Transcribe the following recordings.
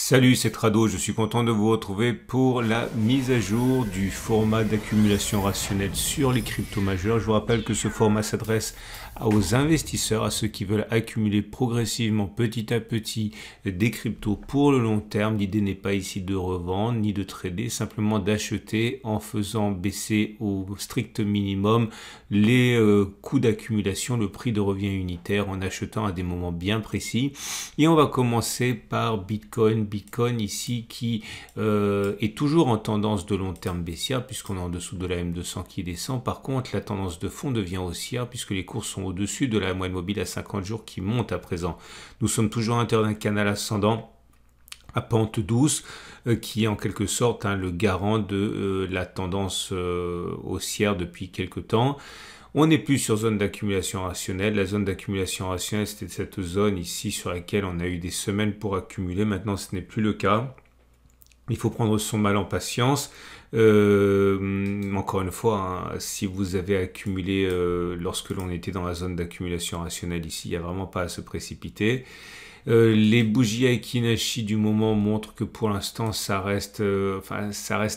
Salut, c'est Trado, je suis content de vous retrouver pour la mise à jour du format d'accumulation rationnelle sur les cryptos majeurs. Je vous rappelle que ce format s'adresse aux investisseurs, à ceux qui veulent accumuler progressivement, petit à petit, des cryptos pour le long terme. L'idée n'est pas ici de revendre ni de trader, simplement d'acheter en faisant baisser au strict minimum les coûts d'accumulation, le prix de revient unitaire en achetant à des moments bien précis. Et on va commencer par Bitcoin. Bitcoin ici qui est toujours en tendance de long terme baissière puisqu'on est en dessous de la M200 qui descend. Par contre, la tendance de fond devient haussière puisque les cours sont au-dessus de la moyenne mobile à 50 jours qui monte à présent. Nous sommes toujours à l'intérieur d'un canal ascendant à pente douce qui est en quelque sorte le garant de la tendance haussière depuis quelque temps. On n'est plus sur zone d'accumulation rationnelle. La zone d'accumulation rationnelle, c'était cette zone ici sur laquelle on a eu des semaines pour accumuler. Maintenant, ce n'est plus le cas. Il faut prendre son mal en patience. Encore une fois, si vous avez accumulé lorsque l'on était dans la zone d'accumulation rationnelle ici, il n'y a vraiment pas à se précipiter. Les bougies Aiki-Nashi du moment montrent que pour l'instant ça reste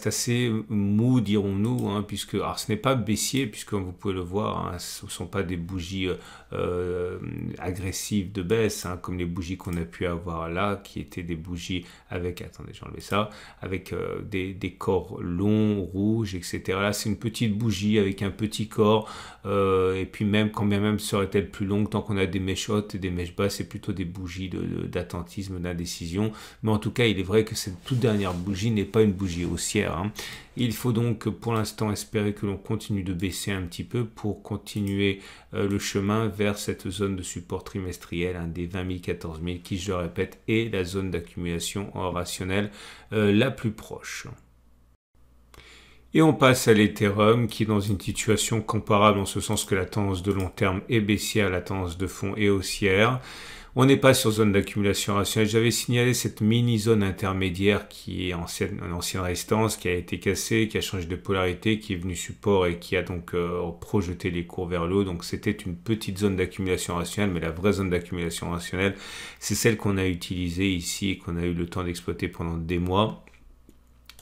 assez mou, dirons-nous, puisque alors ce n'est pas baissier, puisque comme vous pouvez le voir, ce ne sont pas des bougies agressives de baisse, comme les bougies qu'on a pu avoir là, qui étaient des bougies avec, attendez, j'ai enlevé ça, avec des corps longs, rouges, etc. Là, c'est une petite bougie avec un petit corps, et puis même, quand bien même serait-elle plus longue, tant qu'on a des mèches hautes et des mèches basses, c'est plutôt des bougies d'attentisme, d'indécision. Mais en tout cas, il est vrai que cette toute dernière bougie n'est pas une bougie haussière. Il faut donc pour l'instant espérer que l'on continue de baisser un petit peu pour continuer le chemin vers cette zone de support trimestriel des 20 000, 14 000 qui, je le répète, est la zone d'accumulation rationnelle la plus proche. Et on passe à l'Ethereum qui est dans une situation comparable en ce sens que la tendance de long terme est baissière, la tendance de fond est haussière. On n'est pas sur zone d'accumulation rationnelle. J'avais signalé cette mini-zone intermédiaire qui est une ancienne résistance, qui a été cassée, qui a changé de polarité, qui est venue support et qui a donc projeté les cours vers le haut. Donc c'était une petite zone d'accumulation rationnelle, mais la vraie zone d'accumulation rationnelle, c'est celle qu'on a utilisée ici et qu'on a eu le temps d'exploiter pendant des mois.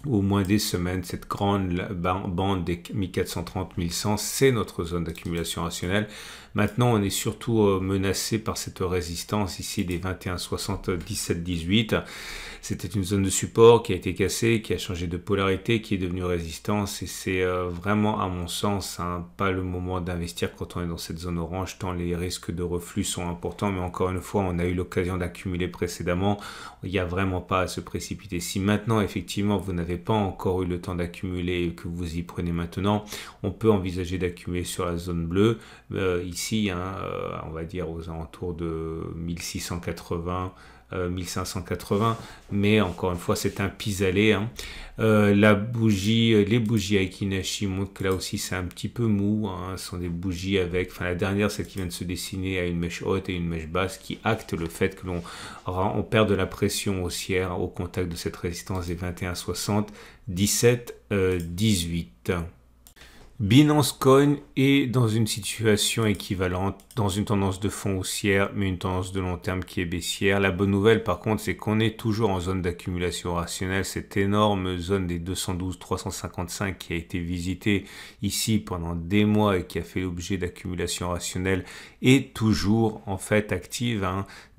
Au moins des semaines, cette grande bande des 1430-1100, c'est notre zone d'accumulation rationnelle. Maintenant, on est surtout menacé par cette résistance ici des 21,60, 17, 18. C'était une zone de support qui a été cassée, qui a changé de polarité, qui est devenue résistance. Et c'est vraiment, à mon sens, pas le moment d'investir quand on est dans cette zone orange, tant les risques de reflux sont importants. Mais encore une fois, on a eu l'occasion d'accumuler précédemment. Il n'y a vraiment pas à se précipiter. Si maintenant, effectivement, vous n'avez pas encore eu le temps d'accumuler et que vous y prenez maintenant, on peut envisager d'accumuler sur la zone bleue. Ici, on va dire aux alentours de 1680, 1580, mais encore une fois, c'est un pis-aller. Les bougies Aiki-Nashi montrent que là aussi, c'est un petit peu mou. Ce sont des bougies avec, la dernière, celle qui vient de se dessiner, à une mèche haute et une mèche basse, qui acte le fait que on perd de la pression haussière au contact de cette résistance des 21,60, 17, 18. Binance Coin est dans une situation équivalente, dans une tendance de fond haussière, mais une tendance de long terme qui est baissière. La bonne nouvelle, par contre, c'est qu'on est toujours en zone d'accumulation rationnelle. Cette énorme zone des 212-355 qui a été visitée ici pendant des mois et qui a fait l'objet d'accumulation rationnelle est toujours en fait active.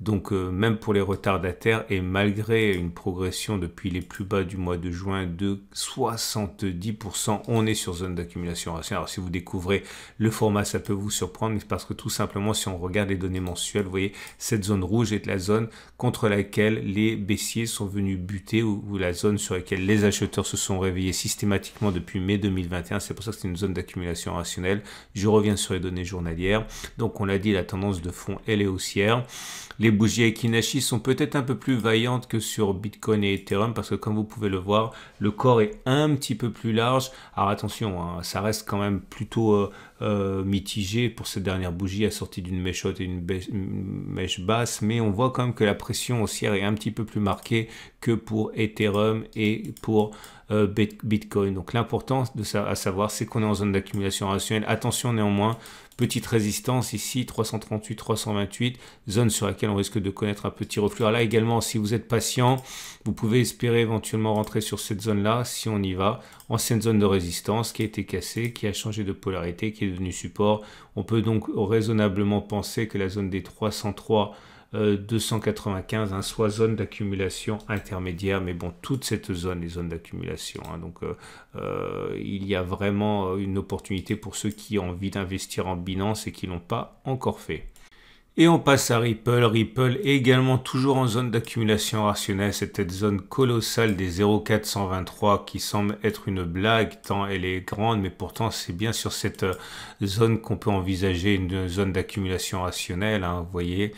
Donc, même pour les retardataires et malgré une progression depuis les plus bas du mois de juin de 70%, on est sur zone d'accumulation. Alors si vous découvrez le format, ça peut vous surprendre, mais parce que tout simplement, si on regarde les données mensuelles, vous voyez, cette zone rouge est la zone contre laquelle les baissiers sont venus buter ou la zone sur laquelle les acheteurs se sont réveillés systématiquement depuis mai 2021. C'est pour ça que c'est une zone d'accumulation rationnelle. Je reviens sur les données journalières. Donc on l'a dit, la tendance de fond, elle est haussière. Les bougies Aiki-Nashi sont peut-être un peu plus vaillantes que sur Bitcoin et Ethereum parce que comme vous pouvez le voir, le corps est un petit peu plus large. Alors attention, ça reste quand même plutôt mitigé pour cette dernière bougie assortie d'une mèche haute et une mèche basse, mais on voit quand même que la pression haussière est un petit peu plus marquée que pour Ethereum et pour Bitcoin. Donc l'important à savoir, c'est qu'on est en zone d'accumulation rationnelle. Attention néanmoins, Petite résistance ici, 338, 328, zone sur laquelle on risque de connaître un petit reflux. Alors là également, si vous êtes patient, vous pouvez espérer éventuellement rentrer sur cette zone-là, si on y va. Ancienne zone de résistance qui a été cassée, qui a changé de polarité, qui est devenue support. On peut donc raisonnablement penser que la zone des 303 295, hein, soit zone d'accumulation intermédiaire, mais bon, toute cette zone, les zones d'accumulation, hein, donc il y a vraiment une opportunité pour ceux qui ont envie d'investir en Binance et qui ne l'ont pas encore fait. Et on passe à Ripple. Ripple est également toujours en zone d'accumulation rationnelle. Cette zone colossale des 0,423 qui semble être une blague tant elle est grande, mais pourtant c'est bien sur cette zone qu'on peut envisager une zone d'accumulation rationnelle. Hein, vous voyez,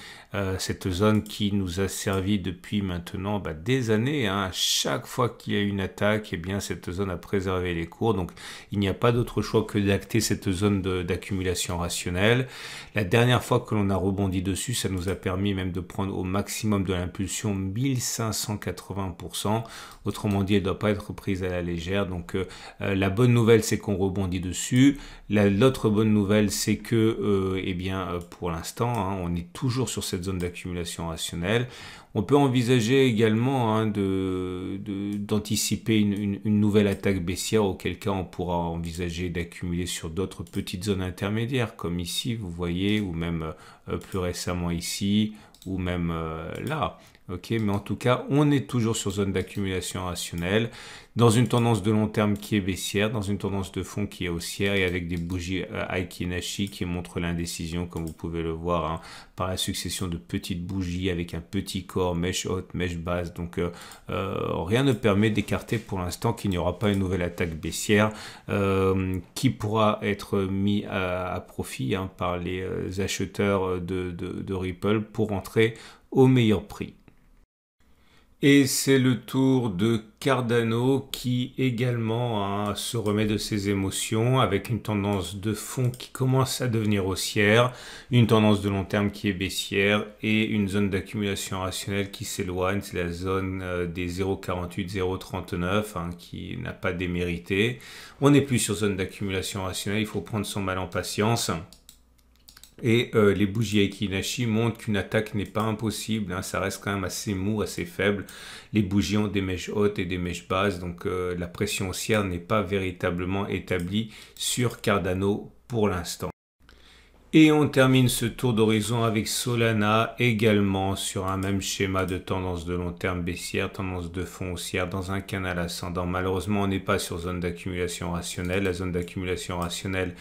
cette zone qui nous a servi depuis maintenant des années. Hein. À chaque fois qu'il y a une attaque, eh bien cette zone a préservé les cours. Donc il n'y a pas d'autre choix que d'acter cette zone d'accumulation rationnelle. La dernière fois que l'on a rebondi dessus, ça nous a permis même de prendre au maximum de l'impulsion 1580%. Autrement dit, elle ne doit pas être prise à la légère. Donc la bonne nouvelle, c'est qu'on rebondit dessus. L'autre bonne nouvelle, c'est que pour l'instant, hein, on est toujours sur cette zone d'accumulation rationnelle. On peut envisager également hein, d'anticiper une nouvelle attaque baissière, auquel cas on pourra envisager d'accumuler sur d'autres petites zones intermédiaires, comme ici, vous voyez, ou même plus récemment ici, ou même là. Okay, mais en tout cas, on est toujours sur zone d'accumulation rationnelle, dans une tendance de long terme qui est baissière, dans une tendance de fond qui est haussière et avec des bougies Aiki Nashi qui montrent l'indécision, comme vous pouvez le voir, hein, par la succession de petites bougies avec un petit corps, mèche haute, mèche basse. Donc, rien ne permet d'écarter pour l'instant qu'il n'y aura pas une nouvelle attaque baissière qui pourra être mis à profit hein, par les acheteurs de Ripple pour entrer au meilleur prix. Et c'est le tour de Cardano qui également hein, se remet de ses émotions avec une tendance de fond qui commence à devenir haussière, une tendance de long terme qui est baissière et une zone d'accumulation rationnelle qui s'éloigne. C'est la zone des 0,48, 0,39 hein, qui n'a pas démérité. On n'est plus sur zone d'accumulation rationnelle, il faut prendre son mal en patience. Et les bougies Aiki Nashi montrent qu'une attaque n'est pas impossible, hein, ça reste quand même assez mou, assez faible. Les bougies ont des mèches hautes et des mèches basses, donc la pression haussière n'est pas véritablement établie sur Cardano pour l'instant. Et on termine ce tour d'horizon avec Solana, également sur un même schéma de tendance de long terme baissière, tendance de fond haussière dans un canal ascendant. Malheureusement, on n'est pas sur zone d'accumulation rationnelle. La zone d'accumulation rationnelle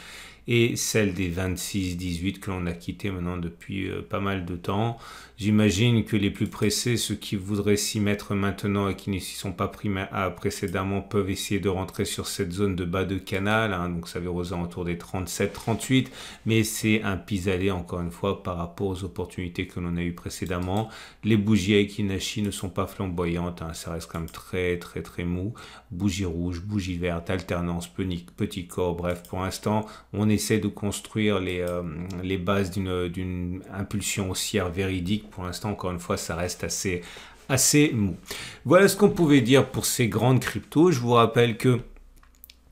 et celle des 26-18 que l'on a quitté maintenant depuis pas mal de temps. J'imagine que les plus pressés, ceux qui voudraient s'y mettre maintenant et qui ne s'y sont pas pris précédemment, peuvent essayer de rentrer sur cette zone de bas de canal, hein, donc ça veut aux alentours des 37-38, mais c'est un pis-aller encore une fois par rapport aux opportunités que l'on a eues précédemment. Les bougies Aiki Nashi ne sont pas flamboyantes, hein, ça reste quand même très mou. Bougie rouge, bougie verte, alternance, petit corps, bref, pour l'instant, on essaie de construire les bases d'une impulsion haussière véridique. Pour l'instant, encore une fois, ça reste assez mou. Voilà ce qu'on pouvait dire pour ces grandes cryptos. Je vous rappelle que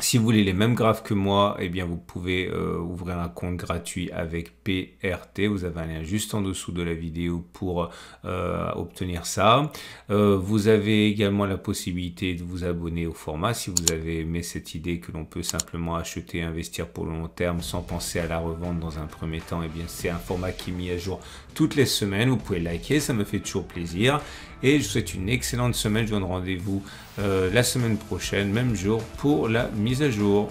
si vous voulez les mêmes graphes que moi, eh bien vous pouvez ouvrir un compte gratuit avec PRT. Vous avez un lien juste en dessous de la vidéo pour obtenir ça. Vous avez également la possibilité de vous abonner au format si vous avez aimé cette idée que l'on peut simplement acheter et investir pour le long terme sans penser à la revente dans un premier temps. Eh bien c'est un format qui est mis à jour toutes les semaines. Vous pouvez liker, ça me fait toujours plaisir. Et je vous souhaite une excellente semaine. Je vous donne rendez-vous la semaine prochaine, même jour, pour la mise à jour.